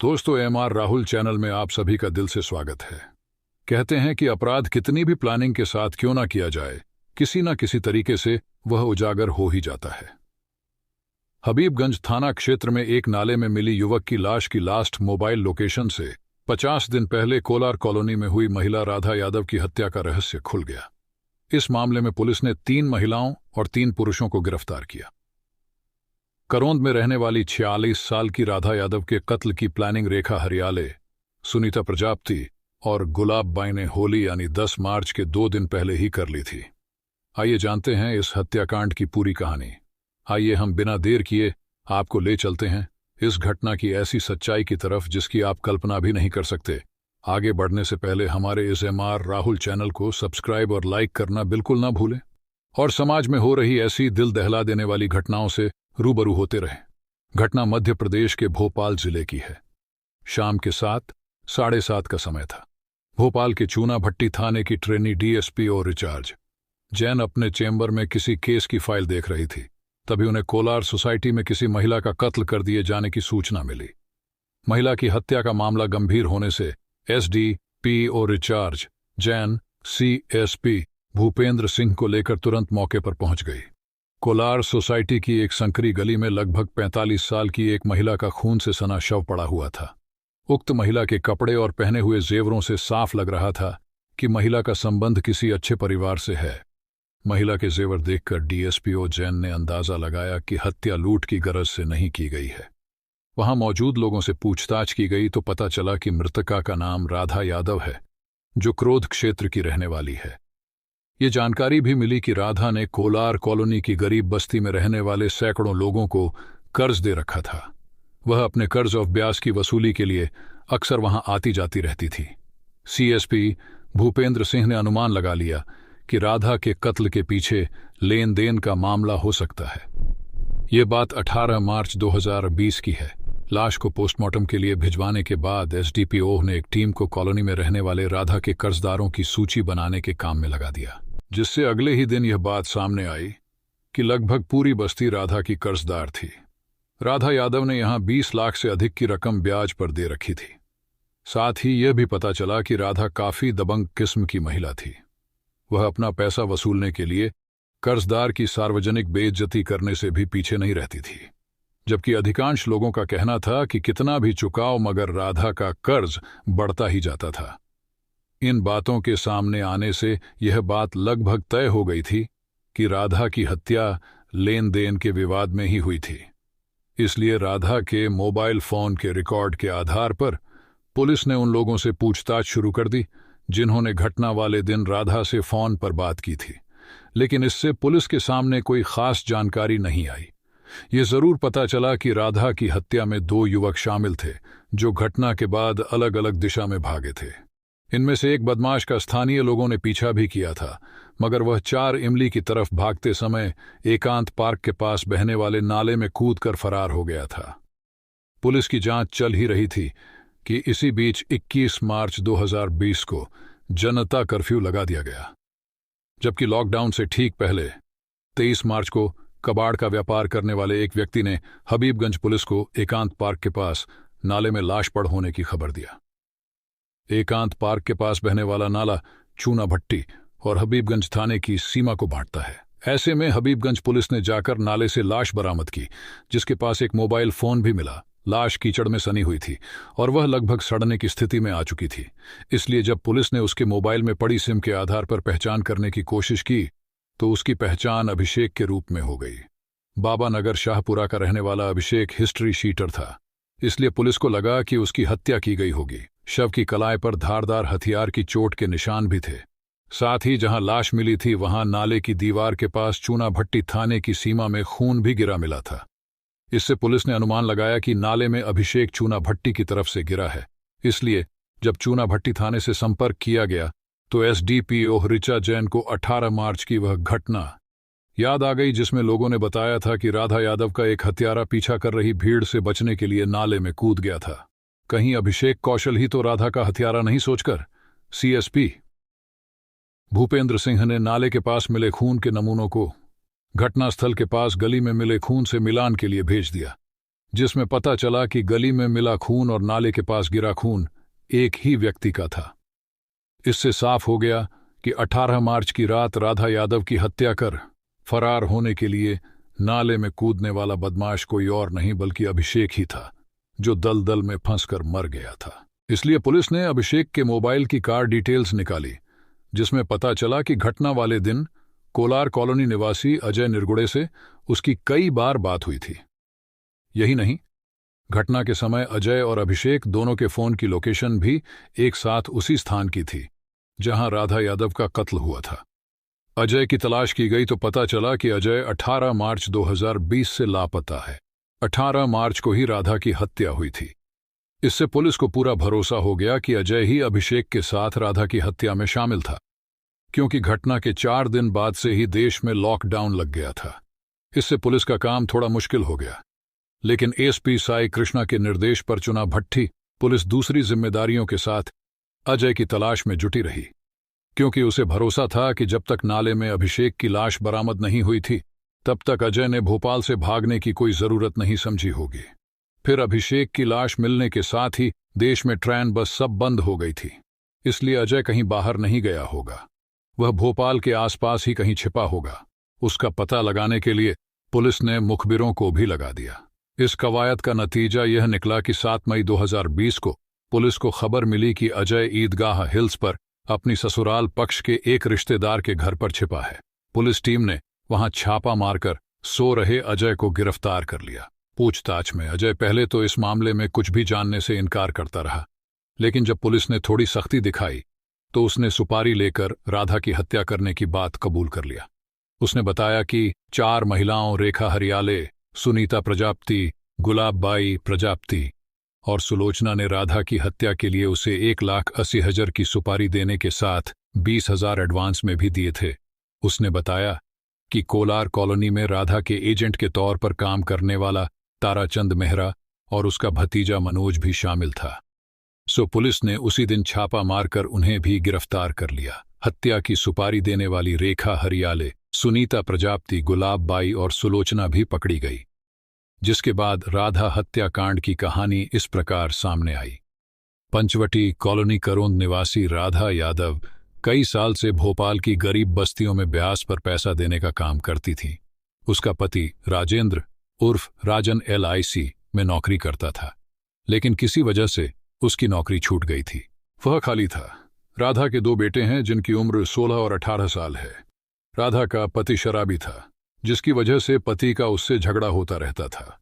दोस्तों, MR Rahul channel में आप सभी का दिल से स्वागत है। कहते हैं कि अपराध कितनी भी प्लानिंग के साथ क्यों ना किया जाए, किसी न किसी तरीके से वह उजागर हो ही जाता है। हबीबगंज थाना क्षेत्र में एक नाले में मिली युवक की लाश की लास्ट मोबाइल लोकेशन से 50 दिन पहले कोलार कॉलोनी में हुई महिला राधा यादव की हत्या का रहस्य खुल गया। इस मामले में पुलिस ने 3 महिलाओं और 3 पुरुषों को गिरफ्तार किया। करौंद में रहने वाली 46 साल की राधा यादव के कत्ल की प्लानिंग रेखा हरियाले, सुनीता प्रजापति और गुलाब बाई ने होली यानी 10 मार्च के 2 दिन पहले ही कर ली थी। आइए जानते हैं इस हत्याकांड की पूरी कहानी। आइए हम बिना देर किए आपको ले चलते हैं इस घटना की ऐसी सच्चाई की तरफ जिसकी आप कल्पना भी नहीं कर सकते। आगे बढ़ने से पहले हमारे इस एमआर राहुल चैनल को सब्सक्राइब और लाइक करना बिल्कुल ना भूलें और समाज में हो रही ऐसी दिल दहला देने वाली घटनाओं से रूबरू होते रहें। घटना मध्य प्रदेश के भोपाल जिले की है। शाम के 7:30 का समय था। भोपाल के चूना भट्टी थाने की ट्रेनी डीएसपी और रिचार्ज जैन अपने चेंबर में किसी केस की फाइल देख रही थी। तभी उन्हें कोलार सोसाइटी में किसी महिला का कत्ल कर दिए जाने की सूचना मिली। महिला की हत्या का मामला गंभीर होने से एसडीपी और रिचार्ज जैन सीएसपी भूपेंद्र सिंह को लेकर तुरंत मौके पर पहुंच गई। कोलार सोसाइटी की एक संकरी गली में लगभग 45 साल की एक महिला का खून से सना शव पड़ा हुआ था। उक्त महिला के कपड़े और पहने हुए जेवरों से साफ लग रहा था कि महिला का संबंध किसी अच्छे परिवार से है। महिला के जेवर देखकर डीएसपीओ जैन ने अंदाजा लगाया कि हत्या लूट की गरज से नहीं की गई है। वहां मौजूद लोगों से पूछताछ की गई तो पता चला कि मृतका का नाम राधा यादव है, जो क्रोध क्षेत्र की रहने वाली है। ये जानकारी भी मिली कि राधा ने कोलार कॉलोनी की गरीब बस्ती में रहने वाले सैकड़ों लोगों को कर्ज दे रखा था। वह अपने कर्ज और ब्याज की वसूली के लिए अक्सर वहां आती जाती रहती थी। सीएसपी भूपेंद्र सिंह ने अनुमान लगा लिया कि राधा के कत्ल के पीछे लेन देन का मामला हो सकता है। ये बात 18 मार्च 2020 की है। लाश को पोस्टमार्टम के लिए भिजवाने के बाद एसडीपीओ ने एक टीम को कॉलोनी में रहने वाले राधा के कर्जदारों की सूची बनाने के काम में लगा दिया, जिससे अगले ही दिन यह बात सामने आई कि लगभग पूरी बस्ती राधा की कर्जदार थी। राधा यादव ने यहां 20 लाख से अधिक की रकम ब्याज पर दे रखी थी। साथ ही यह भी पता चला कि राधा काफी दबंग किस्म की महिला थी। वह अपना पैसा वसूलने के लिए कर्जदार की सार्वजनिक बेइज्जती करने से भी पीछे नहीं रहती थी, जबकि अधिकांश लोगों का कहना था कि कितना भी चुकाओ मगर राधा का कर्ज बढ़ता ही जाता था। इन बातों के सामने आने से यह बात लगभग तय हो गई थी कि राधा की हत्या लेन देन के विवाद में ही हुई थी। इसलिए राधा के मोबाइल फोन के रिकॉर्ड के आधार पर पुलिस ने उन लोगों से पूछताछ शुरू कर दी जिन्होंने घटना वाले दिन राधा से फोन पर बात की थी। लेकिन इससे पुलिस के सामने कोई खास जानकारी नहीं आई। ये जरूर पता चला कि राधा की हत्या में 2 युवक शामिल थे जो घटना के बाद अलग अलग दिशा में भागे थे। इनमें से एक बदमाश का स्थानीय लोगों ने पीछा भी किया था, मगर वह 4 इमली की तरफ भागते समय एकांत पार्क के पास बहने वाले नाले में कूदकर फरार हो गया था। पुलिस की जांच चल ही रही थी कि इसी बीच 21 मार्च 2020 को जनता कर्फ्यू लगा दिया गया, जबकि लॉकडाउन से ठीक पहले 23 मार्च को कबाड़ का व्यापार करने वाले एक व्यक्ति ने हबीबगंज पुलिस को एकांत पार्क के पास नाले में लाश पड़ होने की खबर दिया। एकांत पार्क के पास बहने वाला नाला चूना भट्टी और हबीबगंज थाने की सीमा को बांटता है। ऐसे में हबीबगंज पुलिस ने जाकर नाले से लाश बरामद की, जिसके पास एक मोबाइल फोन भी मिला। लाश कीचड़ में सनी हुई थी और वह लगभग सड़ने की स्थिति में आ चुकी थी। इसलिए जब पुलिस ने उसके मोबाइल में पड़ी सिम के आधार पर पहचान करने की कोशिश की तो उसकी पहचान अभिषेक के रूप में हो गई। बाबा नगर शाहपुरा का रहने वाला अभिषेक हिस्ट्री शीटर था, इसलिए पुलिस को लगा कि उसकी हत्या की गई होगी। शव की कलाई पर धारदार हथियार की चोट के निशान भी थे। साथ ही जहां लाश मिली थी वहां नाले की दीवार के पास चूना भट्टी थाने की सीमा में खून भी गिरा मिला था। इससे पुलिस ने अनुमान लगाया कि नाले में अभिषेक चूना भट्टी की तरफ से गिरा है। इसलिए जब चूना भट्टी थाने से संपर्क किया गया तो एसडीपीओ ऋचा जैन को 18 मार्च की वह घटना याद आ गई जिसमें लोगों ने बताया था कि राधा यादव का एक हत्यारा पीछा कर रही भीड़ से बचने के लिए नाले में कूद गया था। कहीं अभिषेक कौशल ही तो राधा का हत्यारा नहीं सोचकर सीएसपी भूपेंद्र सिंह ने नाले के पास मिले खून के नमूनों को घटनास्थल के पास गली में मिले खून से मिलान के लिए भेज दिया। जिसमें पता चला कि गली में मिला खून और नाले के पास गिरा खून एक ही व्यक्ति का था। इससे साफ हो गया कि 18 मार्च की रात राधा यादव की हत्या कर फरार होने के लिए नाले में कूदने वाला बदमाश कोई और नहीं बल्कि अभिषेक ही था, जो दलदल में फंसकर मर गया था। इसलिए पुलिस ने अभिषेक के मोबाइल की कार डिटेल्स निकाली, जिसमें पता चला कि घटना वाले दिन कोलार कॉलोनी निवासी अजय निरगुड़े से उसकी कई बार बात हुई थी। यही नहीं, घटना के समय अजय और अभिषेक दोनों के फोन की लोकेशन भी एक साथ उसी स्थान की थी जहां राधा यादव का कत्ल हुआ था। अजय की तलाश की गई तो पता चला कि अजय 18 मार्च 2020 से लापता है। 18 मार्च को ही राधा की हत्या हुई थी। इससे पुलिस को पूरा भरोसा हो गया कि अजय ही अभिषेक के साथ राधा की हत्या में शामिल था, क्योंकि घटना के 4 दिन बाद से ही देश में लॉकडाउन लग गया था। इससे पुलिस का काम थोड़ा मुश्किल हो गया। लेकिन एसपी साई कृष्णा के निर्देश पर चुना भट्टी पुलिस दूसरी जिम्मेदारियों के साथ अजय की तलाश में जुटी रही, क्योंकि उसे भरोसा था कि जब तक नाले में अभिषेक की लाश बरामद नहीं हुई थी तब तक अजय ने भोपाल से भागने की कोई जरूरत नहीं समझी होगी। फिर अभिषेक की लाश मिलने के साथ ही देश में ट्रेन बस सब बंद हो गई थी, इसलिए अजय कहीं बाहर नहीं गया होगा। वह भोपाल के आसपास ही कहीं छिपा होगा। उसका पता लगाने के लिए पुलिस ने मुखबिरों को भी लगा दिया। इस कवायद का नतीजा यह निकला कि 7 मई 2020 को पुलिस को खबर मिली कि अजय ईदगाह हिल्स पर अपनी ससुराल पक्ष के एक रिश्तेदार के घर पर छिपा है। पुलिस टीम ने वहां छापा मारकर सो रहे अजय को गिरफ्तार कर लिया। पूछताछ में अजय पहले तो इस मामले में कुछ भी जानने से इनकार करता रहा, लेकिन जब पुलिस ने थोड़ी सख्ती दिखाई तो उसने सुपारी लेकर राधा की हत्या करने की बात कबूल कर लिया। उसने बताया कि 4 महिलाओं रेखा हरियाले, सुनीता प्रजापति, गुलाबबाई प्रजापति और सुलोचना ने राधा की हत्या के लिए उसे 1,80,000 की सुपारी देने के साथ 20,000 एडवांस में भी दिए थे। उसने बताया कि कोलार कॉलोनी में राधा के एजेंट के तौर पर काम करने वाला ताराचंद मेहरा और उसका भतीजा मनोज भी शामिल था। सो पुलिस ने उसी दिन छापा मारकर उन्हें भी गिरफ्तार कर लिया। हत्या की सुपारी देने वाली रेखा हरियाले, सुनीता प्रजापति, गुलाबबाई और सुलोचना भी पकड़ी गई, जिसके बाद राधा हत्याकांड की कहानी इस प्रकार सामने आई। पंचवटी कॉलोनी करोंद निवासी राधा यादव कई साल से भोपाल की गरीब बस्तियों में ब्याज पर पैसा देने का काम करती थी। उसका पति राजेंद्र उर्फ राजन LIC में नौकरी करता था, लेकिन किसी वजह से उसकी नौकरी छूट गई थी। वह खाली था। राधा के 2 बेटे हैं जिनकी उम्र 16 और 18 साल है। राधा का पति शराबी था, जिसकी वजह से पति का उससे झगड़ा होता रहता था।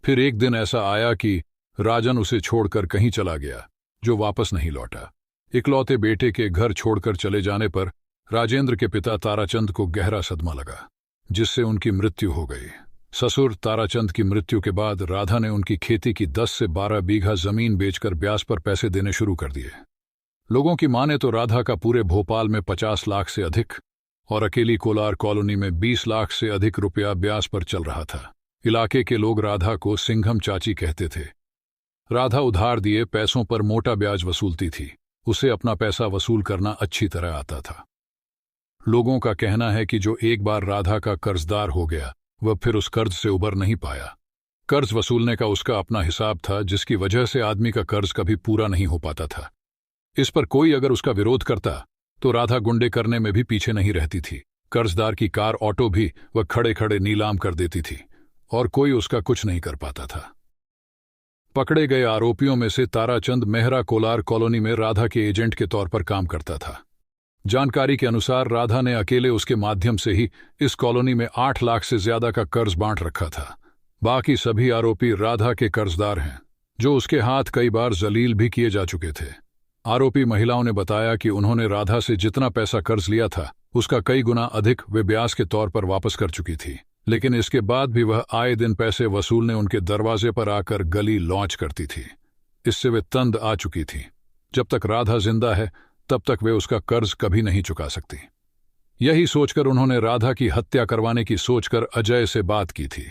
फिर एक दिन ऐसा आया कि राजन उसे छोड़कर कहीं चला गया, जो वापस नहीं लौटा। इकलौते बेटे के घर छोड़कर चले जाने पर राजेंद्र के पिता ताराचंद को गहरा सदमा लगा, जिससे उनकी मृत्यु हो गई। ससुर ताराचंद की मृत्यु के बाद राधा ने उनकी खेती की 10 से 12 बीघा जमीन बेचकर ब्याज पर पैसे देने शुरू कर दिए। लोगों की माने तो राधा का पूरे भोपाल में 50 लाख से अधिक और अकेली कोलार कॉलोनी में 20 लाख से अधिक रुपया ब्याज पर चल रहा था। इलाके के लोग राधा को सिंघम चाची कहते थे। राधा उधार दिए पैसों पर मोटा ब्याज वसूलती थी। उसे अपना पैसा वसूल करना अच्छी तरह आता था। लोगों का कहना है कि जो एक बार राधा का कर्जदार हो गया, वह फिर उस कर्ज से उबर नहीं पाया। कर्ज वसूलने का उसका अपना हिसाब था, जिसकी वजह से आदमी का कर्ज कभी पूरा नहीं हो पाता था। इस पर कोई अगर उसका विरोध करता तो राधा गुंडे करने में भी पीछे नहीं रहती थी। कर्जदार की कार ऑटो भी वह खड़े खड़े नीलाम कर देती थी और कोई उसका कुछ नहीं कर पाता था। पकड़े गए आरोपियों में से ताराचंद मेहरा कोलार कॉलोनी में राधा के एजेंट के तौर पर काम करता था। जानकारी के अनुसार राधा ने अकेले उसके माध्यम से ही इस कॉलोनी में 8 लाख से ज्यादा का कर्ज बांट रखा था। बाकी सभी आरोपी राधा के कर्जदार हैं, जो उसके हाथ कई बार जलील भी किए जा चुके थे। आरोपी महिलाओं ने बताया कि उन्होंने राधा से जितना पैसा कर्ज लिया था, उसका कई गुना अधिक वे ब्याज के तौर पर वापस कर चुकी थी, लेकिन इसके बाद भी वह आए दिन पैसे वसूलने उनके दरवाजे पर आकर गली लॉन्च करती थी। इससे वे तंद आ चुकी थी। जब तक राधा जिंदा है तब तक वे उसका कर्ज कभी नहीं चुका सकती। यही सोचकर उन्होंने राधा की हत्या करवाने की सोचकर अजय से बात की थी।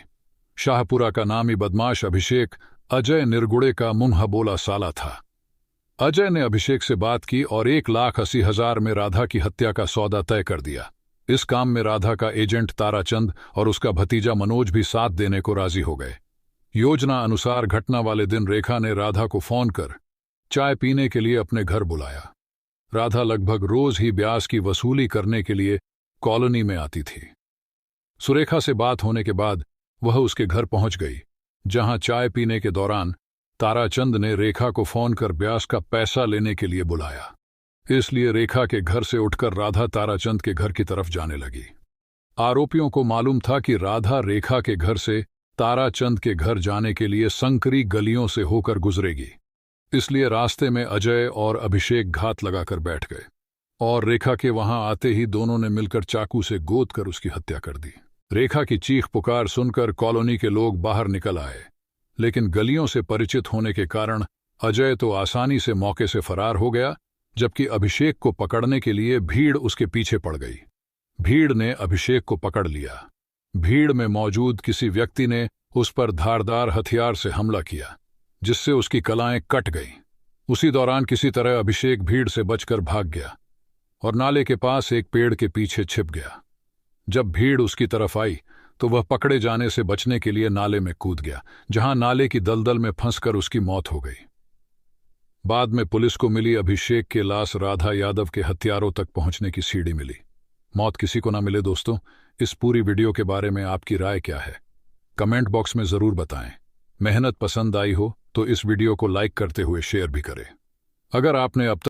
शाहपुरा का नामी बदमाश अभिषेक अजय निरगुड़े का मुंह बोला साला था। अजय ने अभिषेक से बात की और 1,80,000 में राधा की हत्या का सौदा तय कर दिया। इस काम में राधा का एजेंट ताराचंद और उसका भतीजा मनोज भी साथ देने को राजी हो गए। योजना अनुसार घटना वाले दिन रेखा ने राधा को फोन कर चाय पीने के लिए अपने घर बुलाया। राधा लगभग रोज ही ब्याज की वसूली करने के लिए कॉलोनी में आती थी। सुरेखा से बात होने के बाद वह उसके घर पहुंच गई, जहां चाय पीने के दौरान ताराचंद ने रेखा को फोन कर ब्याज का पैसा लेने के लिए बुलाया। इसलिए रेखा के घर से उठकर राधा ताराचंद के घर की तरफ जाने लगी। आरोपियों को मालूम था कि राधा रेखा के घर से ताराचंद के घर जाने के लिए संकरी गलियों से होकर गुजरेगी। इसलिए रास्ते में अजय और अभिषेक घात लगाकर बैठ गए और रेखा के वहां आते ही दोनों ने मिलकर चाकू से गोद कर उसकी हत्या कर दी। रेखा की चीख पुकार सुनकर कॉलोनी के लोग बाहर निकल आए, लेकिन गलियों से परिचित होने के कारण अजय तो आसानी से मौके से फरार हो गया, जबकि अभिषेक को पकड़ने के लिए भीड़ उसके पीछे पड़ गई। भीड़ ने अभिषेक को पकड़ लिया। भीड़ में मौजूद किसी व्यक्ति ने उस पर धारदार हथियार से हमला किया, जिससे उसकी कलाएं कट गईं। उसी दौरान किसी तरह अभिषेक भीड़ से बचकर भाग गया और नाले के पास एक पेड़ के पीछे छिप गया। जब भीड़ उसकी तरफ आई तो वह पकड़े जाने से बचने के लिए नाले में कूद गया, जहां नाले की दलदल में फंसकर उसकी मौत हो गई। बाद में पुलिस को मिली अभिषेक के लाश राधा यादव के हथियारों तक पहुंचने की सीढ़ी मिली। मौत किसी को ना मिले। दोस्तों, इस पूरी वीडियो के बारे में आपकी राय क्या है? कमेंट बॉक्स में जरूर बताएं। मेहनत पसंद आई हो तो इस वीडियो को लाइक करते हुए शेयर भी करें। अगर आपने अब तक